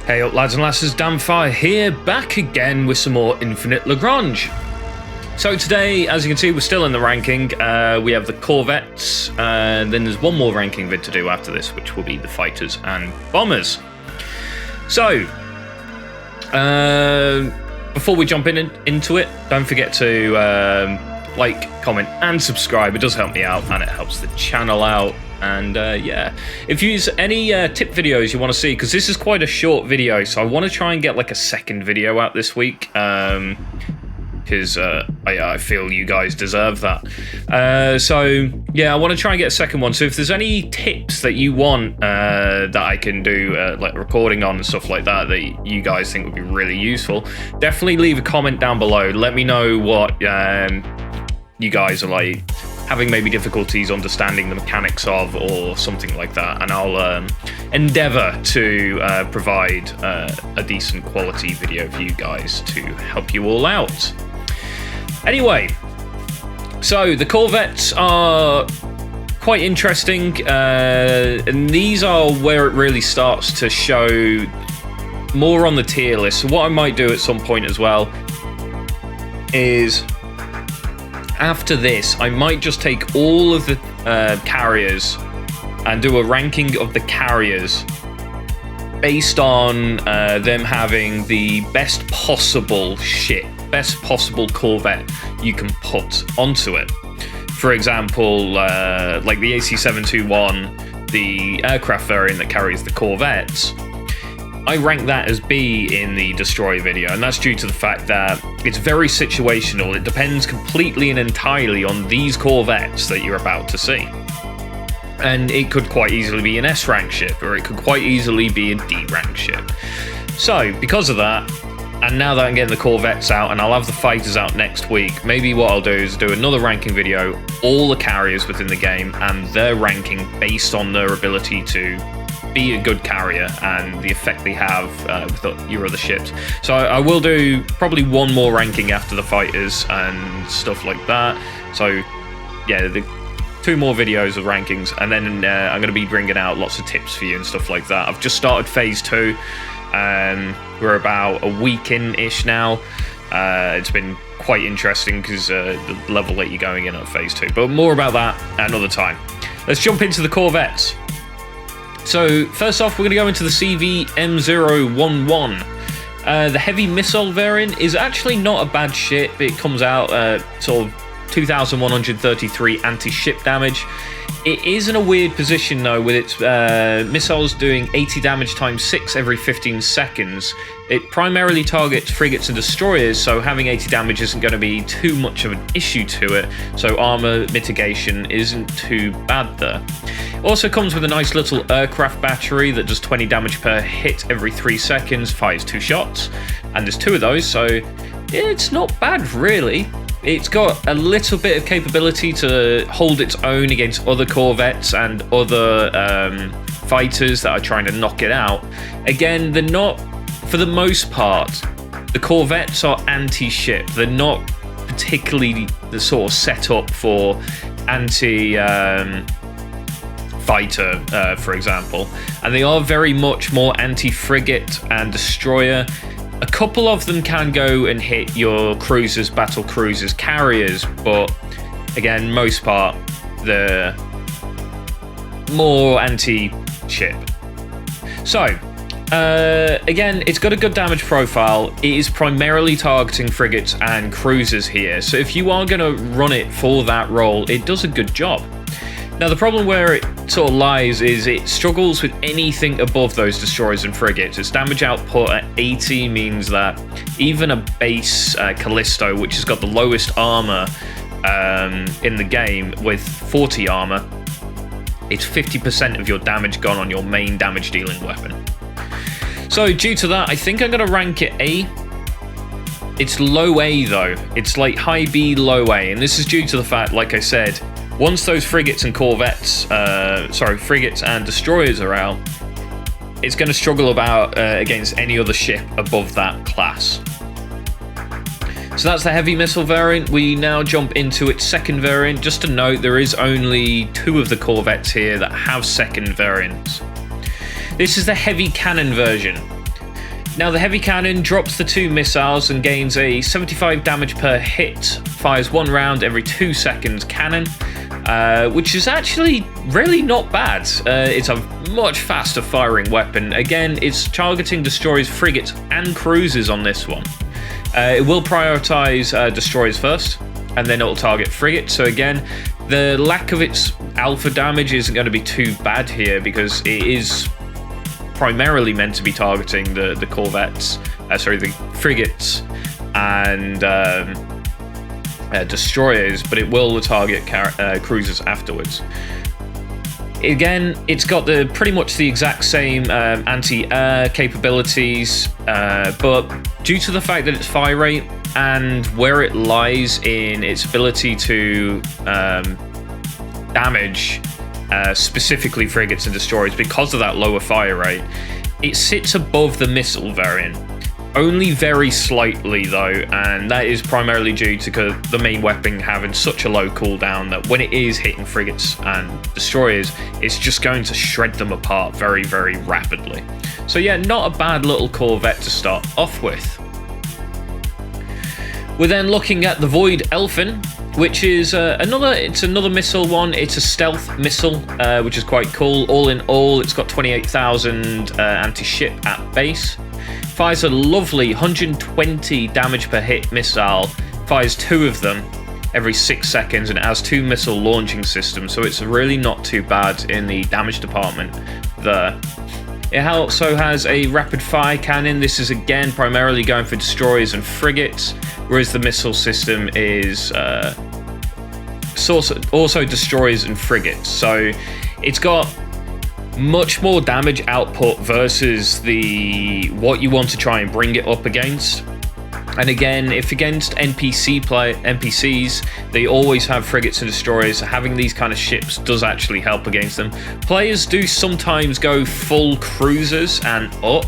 Hey up lads and lasses, Damfire here, back again with some more Infinite Lagrange. So today, as you can see, we're still in the ranking. We have the Corvettes, and then there's one more ranking vid to do after this, which will be the fighters and bombers. So, before we jump into it, don't forget to like, comment and subscribe. It does help me out and it helps the channel out. And yeah, if you use any tip videos you want to see, because this is quite a short video, so I want to try and get like a second video out this week, because I feel you guys deserve that. So yeah, I want to try and get a second one. So if there's any tips that you want that I can do like recording on and stuff like that you guys think would be really useful, definitely leave a comment down below. Let me know what you guys are like having maybe difficulties understanding the mechanics of, or something like that, and I'll endeavour to provide a decent quality video for you guys to help you all out. Anyway, so the Corvettes are quite interesting, and these are where it really starts to show more on the tier list. So what I might do at some point as well is, after this, I might just take all of the carriers and do a ranking of the carriers based on them having the best possible ship, best possible Corvette you can put onto it. For example, like the AC-721, the aircraft variant that carries the Corvettes, I rank that as B in the Destroy video, and that's due to the fact that it's very situational. It depends completely and entirely on these Corvettes that you're about to see. And it could quite easily be an S-rank ship, or it could quite easily be a D-rank ship. So, because of that, and now that I'm getting the Corvettes out, and I'll have the fighters out next week, maybe what I'll do is do another ranking video, all the carriers within the game, and their ranking based on their ability to be a good carrier and the effect they have with your other ships. So I will do probably one more ranking after the fighters and stuff like that. So yeah, the two more videos of rankings, and then I'm going to be bringing out lots of tips for you and stuff like that. I've just started phase 2, and we're about a week in-ish now. It's been quite interesting because the level that you're going in at phase 2, but more about that at another time. Let's jump into the Corvettes. So, first off, we're going to go into the CV-M011. The heavy missile variant is actually not a bad ship. It comes out sort of 2,133 anti-ship damage. It is in a weird position, though, with its missiles doing 80 damage times 6 every 15 seconds. It primarily targets frigates and destroyers, so having 80 damage isn't going to be too much of an issue to it, so armor mitigation isn't too bad there. It also comes with a nice little aircraft battery that does 20 damage per hit every 3 seconds, fires 2 shots, and there's 2 of those, so it's not bad, really. It's got a little bit of capability to hold its own against other Corvettes and other fighters that are trying to knock it out. Again, they're not, for the most part, the Corvettes are anti-ship. They're not particularly the sort of set up for anti-fighter, for example. And they are very much more anti-frigate and destroyer. A couple of them can go and hit your cruisers, battle cruisers, carriers, but again, most part, they're more anti-ship. So, again, it's got a good damage profile. It is primarily targeting frigates and cruisers here, so if you are going to run it for that role, it does a good job. Now, the problem where it sort of lies is it struggles with anything above those destroyers and frigates. Its damage output at 80 means that even a base Callisto, which has got the lowest armor in the game, with 40 armor, it's 50% of your damage gone on your main damage dealing weapon. So due to that, I think I'm going to rank it A. It's low A though. It's like high B, low A, and this is due to the fact, like I said, once those frigates and Corvettes, frigates and destroyers are out, it's going to struggle against any other ship above that class. So that's the heavy missile variant. We now jump into its second variant. Just to note, there is only 2 of the Corvettes here that have second variants. This is the heavy cannon version. Now the heavy cannon drops the 2 missiles and gains a 75 damage per hit, fires 1 round every 2 seconds cannon, which is actually really not bad. It's a much faster firing weapon. Again, it's targeting destroyers, frigates and cruisers on this one. It will prioritize destroyers first, and then it'll target frigates. So again, the lack of its alpha damage isn't going to be too bad here, because it is primarily meant to be targeting the Corvettes, the frigates and destroyers, but it will target cruisers afterwards. Again, it's got pretty much the exact same anti-air capabilities, but due to the fact that its fire rate and where it lies in its ability to damage specifically frigates and destroyers, because of that lower fire rate, it sits above the missile variant. Only very slightly though, and that is primarily due to the main weapon having such a low cooldown that when it is hitting frigates and destroyers, it's just going to shred them apart very, very rapidly. So yeah, not a bad little Corvette to start off with. We're then looking at the Void Elfin, which is another missile one. It's a stealth missile, which is quite cool. All in all, it's got 28,000 anti-ship at base. Fires a lovely 120 damage per hit missile. Fires 2 of them every 6 seconds, and it has 2 missile launching systems, so it's really not too bad in the damage department there. It also has a rapid fire cannon. This is again primarily going for destroyers and frigates, whereas the missile system is also destroyers and frigates. So it's got much more damage output versus what you want to try and bring it up against. And again, if against NPCs, they always have frigates and destroyers, so having these kind of ships does actually help against them. Players do sometimes go full cruisers and up.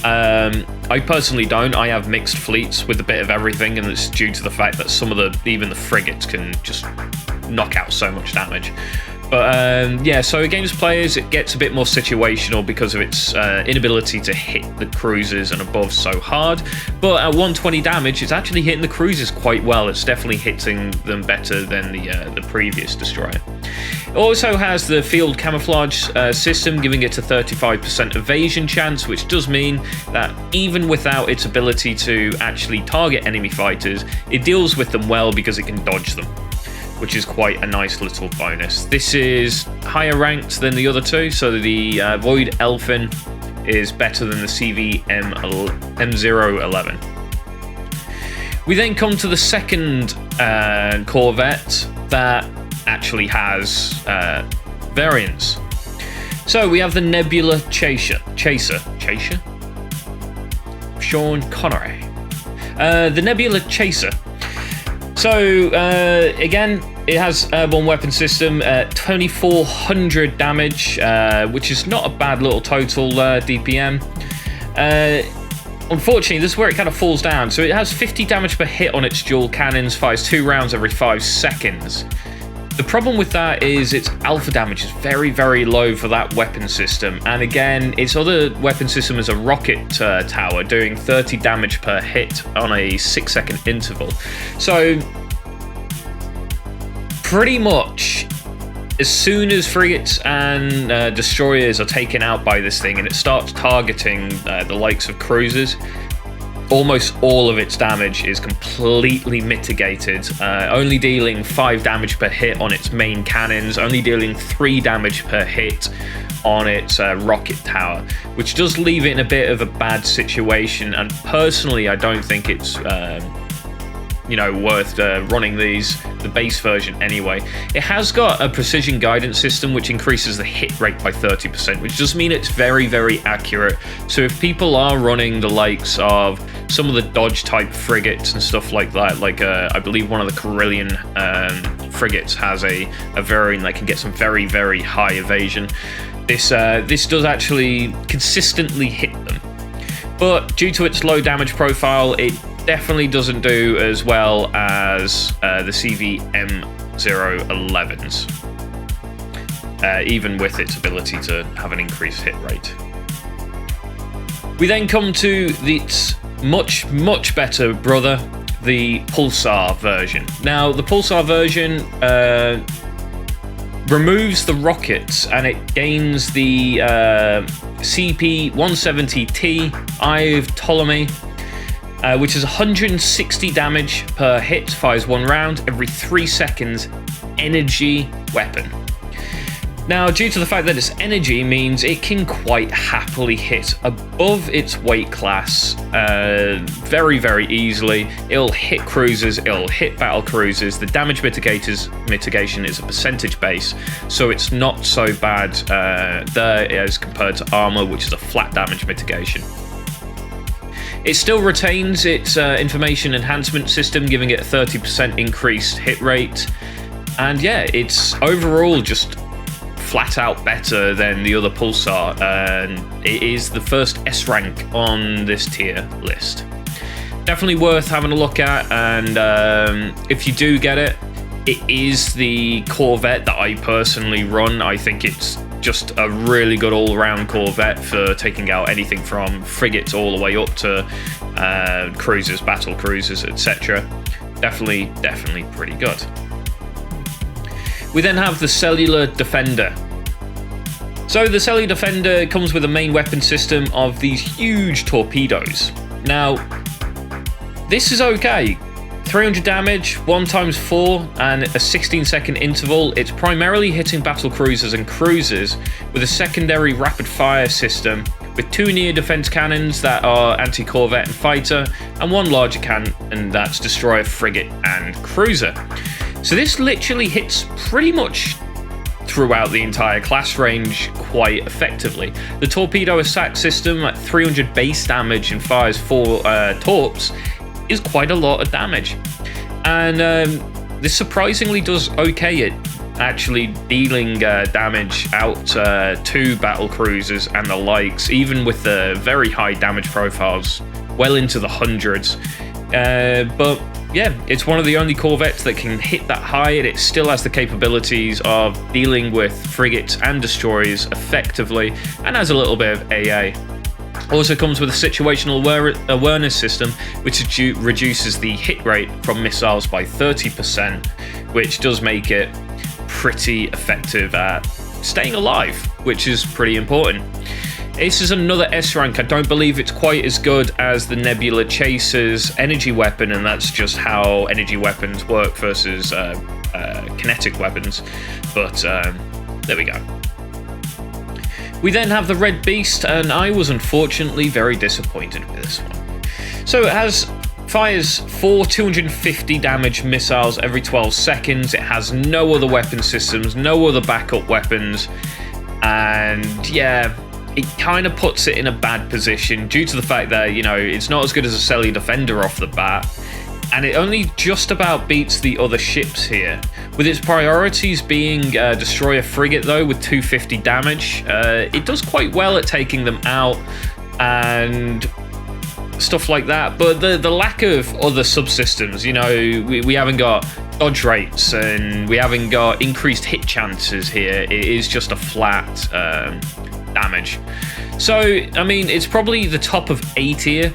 I personally don't. I have mixed fleets with a bit of everything, and it's due to the fact that even the frigates can just knock out so much damage. But yeah, so against players, it gets a bit more situational because of its inability to hit the cruisers and above so hard. But at 120 damage, it's actually hitting the cruisers quite well. It's definitely hitting them better than the previous destroyer. It also has the field camouflage system, giving it a 35% evasion chance, which does mean that even without its ability to actually target enemy fighters, it deals with them well because it can dodge them, which is quite a nice little bonus. This is higher ranked than the other two, so the Void Elfin is better than the CV M011. We then come to the second Corvette that actually has variants. So we have the Nebula Chaser? Sean Connery. The Nebula Chaser. So, again, it has airborne weapon system, 2400 damage, which is not a bad little total DPM. Unfortunately, this is where it kind of falls down. So it has 50 damage per hit on its dual cannons, fires 2 rounds every 5 seconds. The problem with that is its alpha damage is very, very low for that weapon system. And again, its other weapon system is a rocket tower, doing 30 damage per hit on a 6-second interval. So, pretty much, as soon as frigates and destroyers are taken out by this thing and it starts targeting the likes of cruisers, almost all of its damage is completely mitigated, only dealing 5 damage per hit on its main cannons, only dealing 3 damage per hit on its rocket tower, which does leave it in a bit of a bad situation. And personally, I don't think it's worth running the base version anyway. It has got a precision guidance system which increases the hit rate by 30%, which does mean it's very, very accurate. So if people are running the likes of some of the dodge type frigates and stuff like that, like I believe one of the Carillion frigates has a variant that can get some very, very high evasion, this does actually consistently hit them. But due to its low damage profile, it definitely doesn't do as well as the CV M011s, even with its ability to have an increased hit rate. We then come to its much better brother, the Pulsar version. Now, the Pulsar version removes the rockets and it gains the CP-170T Eye Ptolemy, which is 160 damage per hit, fires 1 round every 3 seconds, energy weapon. Now, due to the fact that it's energy, means it can quite happily hit above its weight class very easily. It'll hit cruisers, it'll hit battle cruisers. The damage mitigation is a percentage base, so it's not so bad there as compared to armor, which is a flat damage mitigation. It still retains its information enhancement system, giving it a 30% increased hit rate. And yeah, it's overall just flat out better than the other Pulsar, and it is the first S rank on this tier list. Definitely worth having a look at, and if you do get it, it is the Corvette that I personally run. I think it's just a really good all-round Corvette for taking out anything from frigates all the way up to cruisers, battle cruisers, etc. Definitely pretty good. We then have the Cellular Defender. So the Cellular Defender comes with a main weapon system of these huge torpedoes. Now, this is okay. 300 damage, 1 × 4, and a 16-second interval. It's primarily hitting battle cruisers and cruisers with a secondary rapid-fire system with 2 near-defense cannons that are anti-Corvette and fighter, and 1 larger cannon that's destroyer, frigate, and cruiser. So this literally hits pretty much throughout the entire class range quite effectively. The torpedo attack system at 300 base damage and fires 4 torps is quite a lot of damage. And this surprisingly does okay at actually dealing damage out to battle cruisers and the likes, even with the very high damage profiles, well into the hundreds. But yeah, it's one of the only Corvettes that can hit that high, and it still has the capabilities of dealing with frigates and destroyers effectively, and has a little bit of AA. Also comes with a situational awareness system, which reduces the hit rate from missiles by 30%, which does make it pretty effective at staying alive, which is pretty important. This is another S rank. I don't believe it's quite as good as the Nebula Chaser's energy weapon, and that's just how energy weapons work versus kinetic weapons. But there we go. We then have the RedBeast, and I was unfortunately very disappointed with this one. So it fires 4 250 damage missiles every 12 seconds. It has no other weapon systems, no other backup weapons, and yeah, it kind of puts it in a bad position due to the fact that, you know, it's not as good as a Cellular Defender off the bat, and it only just about beats the other ships here. With its priorities being destroyer frigate though, with 250 damage, it does quite well at taking them out and stuff like that. But the lack of other subsystems, you know, we haven't got dodge rates and we haven't got increased hit chances here. It is just a flat damage. So, I mean, it's probably the top of A tier,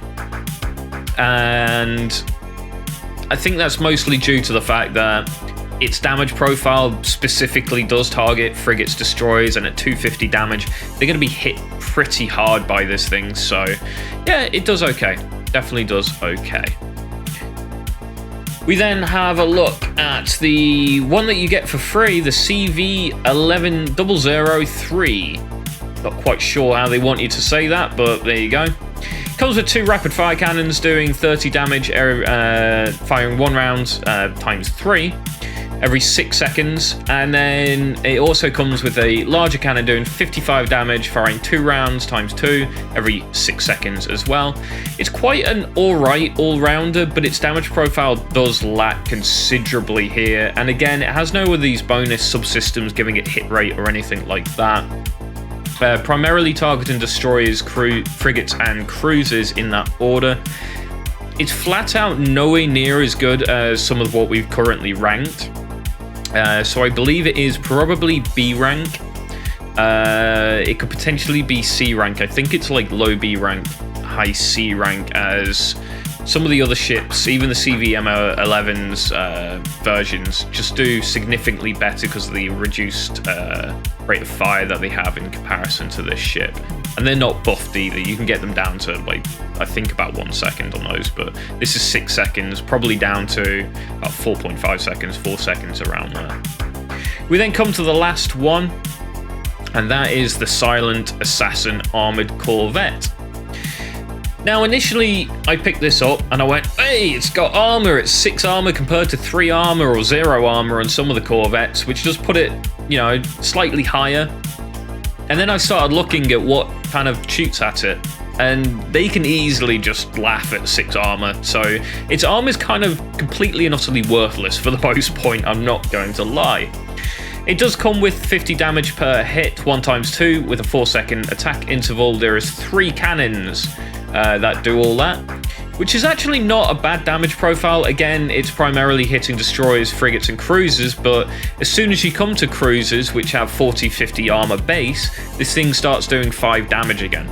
and I think that's mostly due to the fact that its damage profile specifically does target frigates, destroyers, and at 250 damage, they're going to be hit pretty hard by this thing. So, yeah, it does okay. Definitely does okay. We then have a look at the one that you get for free, the CV11003. Not quite sure how they want you to say that, but there you go. Comes with 2 rapid fire cannons doing 30 damage, firing 1 round times 3 every 6 seconds, and then it also comes with a larger cannon doing 55 damage, firing 2 rounds times 2 every 6 seconds as well. It's quite an alright all-rounder, but its damage profile does lack considerably here, and again, it has no of these bonus subsystems giving it hit rate or anything like that. Primarily targeting destroyers, frigates, and cruisers in that order. It's flat out nowhere near as good as some of what we've currently ranked. So I believe it is probably B rank. It could potentially be C rank. I think it's like low B rank. high C rank as some of the other ships, even the CVM-11's versions, just do significantly better because of the reduced rate of fire that they have in comparison to this ship. And they're not buffed either. You can get them down to, like, I think about 1 second on those, but this is 6 seconds, probably down to about 4.5 seconds, 4 seconds around there. We then come to the last one, and that is the Silent Assassin Armored Corvette. Now, initially, I picked this up and I went, hey, it's got armor. It's 6 armor compared to 3 armor or 0 armor on some of the Corvettes, which does put it, you know, slightly higher. And then I started looking at what kind of shoots at it, and they can easily just laugh at 6 armor. So its armor is kind of completely and utterly worthless for the most point, I'm not going to lie. It does come with 50 damage per hit, 1x2, with a 4-second attack interval. There is 3 cannons that do all that, which is actually not a bad damage profile. Again, it's primarily hitting destroyers, frigates, and cruisers, but as soon as you come to cruisers, which have 40-50 armor base, this thing starts doing 5 damage again.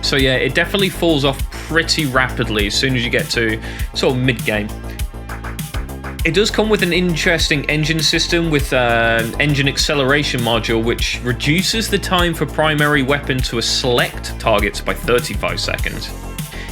So yeah, it definitely falls off pretty rapidly as soon as you get to sort of mid-game. It does come with an interesting engine system with an engine acceleration module, which reduces the time for primary weapon to select targets by 35 seconds.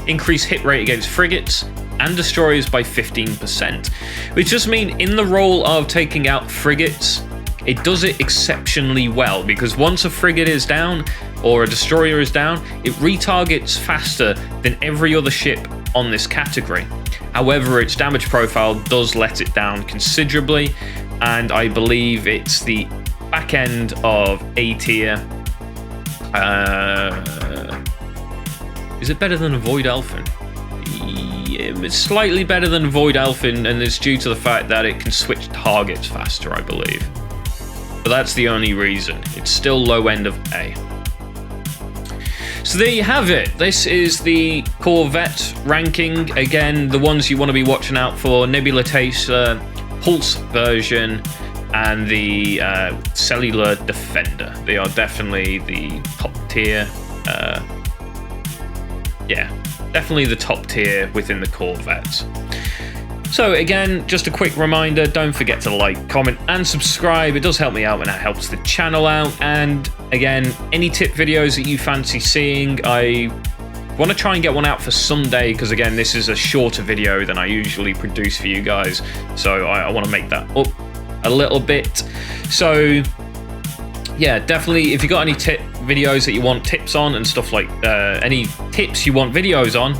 Increase hit rate against frigates and destroyers by 15%, which just means in the role of taking out frigates, it does it exceptionally well, because once a frigate is down or a destroyer is down, it retargets faster than every other ship on this category. However, its damage profile does let it down considerably, and I believe it's the back end of A tier. Is it better than a Void Elfin? Yeah, it's slightly better than a Void Elfin, and it's due to the fact that it can switch targets faster, I believe. But that's the only reason. It's still low end of A. So there you have it. This is the Corvette ranking. Again, the ones you want to be watching out for: Nebula Taster, Pulse version, and the Cellular Defender. They are definitely the top tier. Yeah, definitely the top tier within the Corvettes. So again, just a quick reminder, don't forget to like, comment, and subscribe. It does help me out and it helps the channel out. And again, any tip videos that you fancy seeing, I want to try and get one out for Sunday, because again, this is a shorter video than I usually produce for you guys. So I want to make that up a little bit. So yeah, definitely, if you got any tip videos that you want tips on and stuff like, any tips you want videos on,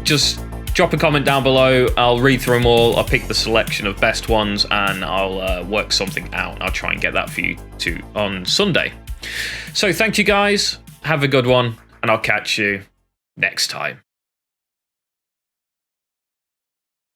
just drop a comment down below. I'll read through them all. I'll pick the selection of best ones and I'll work something out. I'll try and get that for you too on Sunday. So thank you guys. Have a good one, and I'll catch you next time.